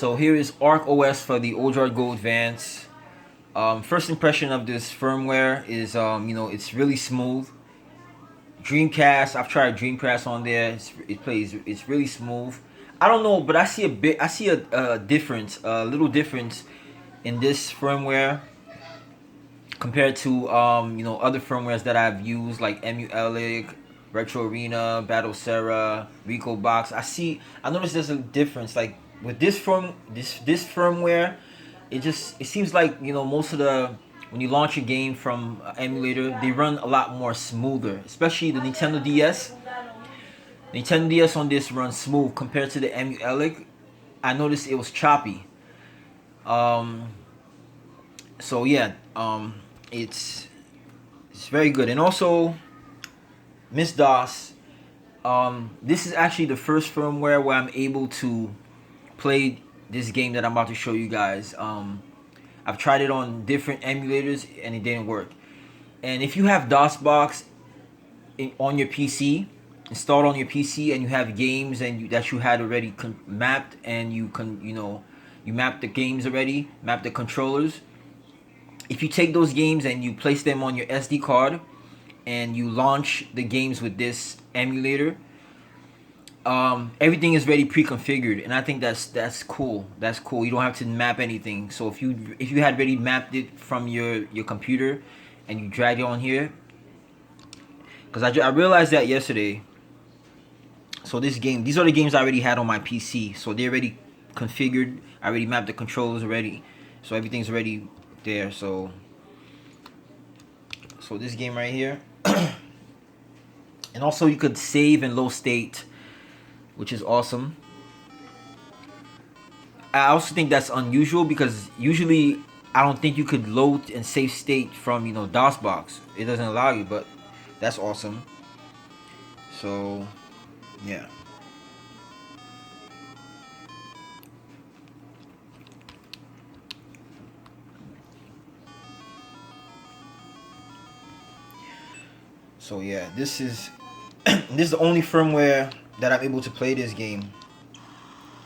So here is ArkOS for the Odroid Go Advance. First impression of this firmware is, it's really smooth. Dreamcast, I've tried Dreamcast on there. It's really smooth. I don't know, but I see a difference, a little difference in this firmware compared to other firmwares that I've used like Emuelic, Retro Arena, Battle Sarah, Rico Box. I noticed there's a difference. Like with this firmware, it seems like most of the when you launch a game from emulator, they run a lot more smoother. Especially the Nintendo DS. Nintendo DS on this runs smooth compared to the Emuelic. I noticed it was choppy. So yeah, it's very good. And also Miss DOS. This is actually the first firmware where I'm able to play this game that I'm about to show you guys. I've tried it on different emulators and it didn't work. And if you have DOSBox on your PC, installed on your PC, and you have games that you had already mapped, and you map the games already, map the controllers. If you take those games and you place them on your SD card and you launch the games with this emulator, everything is already pre-configured, and I think that's cool. That's cool. You don't have to map anything. So if you had already mapped it from your computer and you drag it on here, because I realized that yesterday. So these are the games I already had on my PC. So they're already configured. I already mapped the controls already. So everything's already there. So this game right here. And also you could save in low state, which is awesome. I also think that's unusual because usually I don't think you could load and save state from DOSBox. It doesn't allow you, but that's awesome. So yeah. So yeah, this is the only firmware that I'm able to play this game.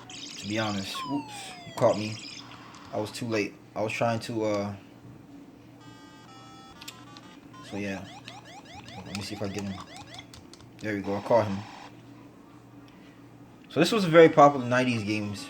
To be honest. Oops, you caught me. I was too late. I was trying to so yeah. Let me see if I get him. There we go, I caught him. So this was a very popular 90s games.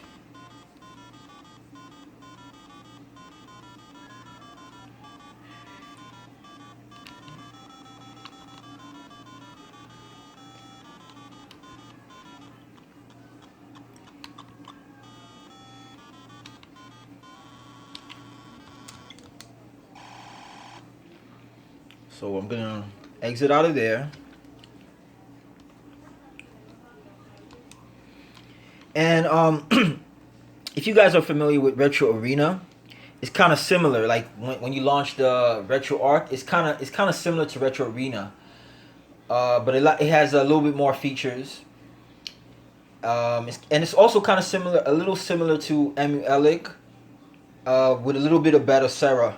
So I'm gonna exit out of there. And if you guys are familiar with Retro Arena, it's kind of similar. Like when you launch the Retro Arc, it's kind of similar to Retro Arena, but it has a little bit more features. And it's also kind of similar, a little similar to Emuelic, with a little bit of Battle Sarah.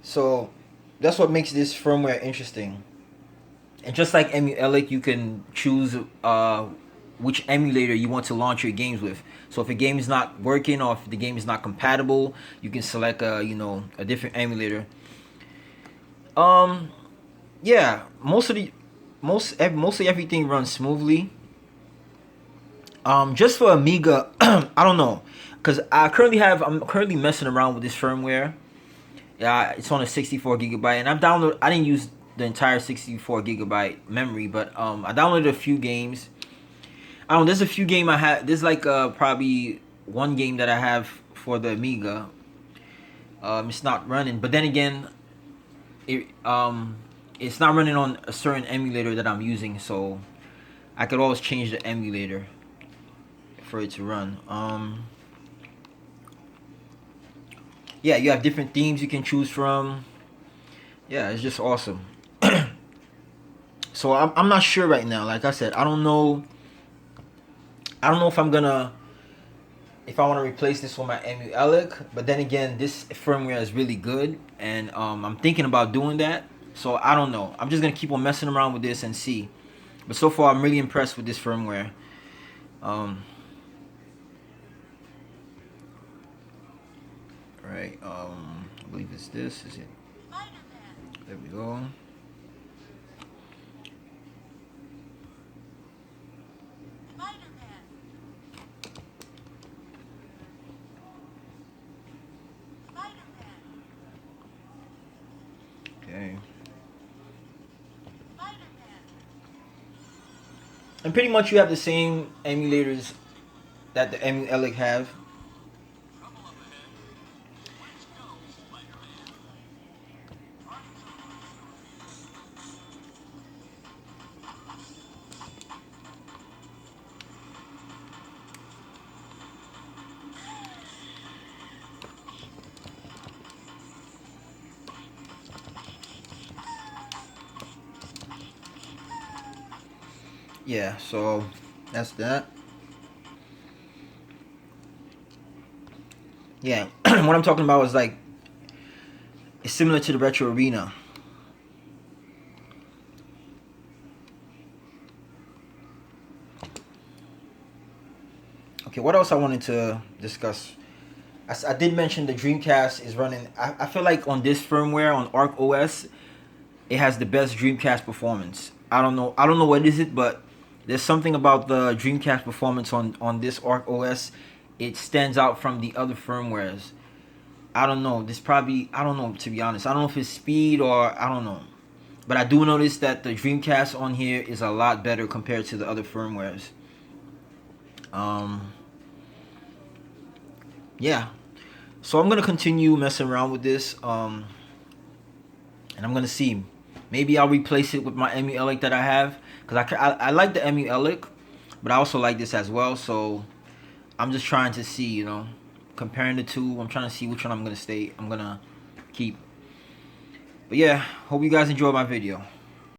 So that's what makes this firmware interesting. And just like Emuelic, you can choose which emulator you want to launch your games with. So if a game is not working or if the game is not compatible, you can select a different emulator. Yeah, mostly everything runs smoothly. Just for Amiga, I don't know, cause I'm currently messing around with this firmware. Yeah, it's on a 64 gigabyte, and I didn't use the entire 64 gigabyte memory, but I downloaded a few games. I don't know, there's a few games I have. There's like probably one game that I have for the Amiga. It's not running, but then again, it's not running on a certain emulator that I'm using, so I could always change the emulator for it to run. Yeah, you have different themes you can choose from. Yeah, it's just awesome. So I'm not sure right now. Like I said, I don't know if if I want to replace this with my Emuelic, but then again, this firmware is really good, and I'm thinking about doing that. So I don't know. I'm just gonna keep on messing around with this and see. But so far, I'm really impressed with this firmware. I believe it's this. Is it? There we go. Okay. And pretty much you have the same emulators that the Emu-Elic have. Yeah, so that's that. Yeah, what I'm talking about is like it's similar to the Retro Arena. Okay, what else I wanted to discuss? I did mention the Dreamcast is running. I feel like on this firmware on ArkOS, it has the best Dreamcast performance. I don't know. I don't know what is it, but there's something about the Dreamcast performance on this ArkOS. It stands out from the other firmwares. I don't know. This probably I don't know, to be honest. I don't know if it's speed or I don't know. But I do notice that the Dreamcast on here is a lot better compared to the other firmwares. Um, yeah. So I'm gonna continue messing around with this. And I'm gonna see. Maybe I'll replace it with my Emu-Elic that I have, cause I like the Emu-Elic, but I also like this as well. So I'm just trying to see, comparing the two. I'm trying to see which one I'm gonna keep. But yeah, hope you guys enjoyed my video.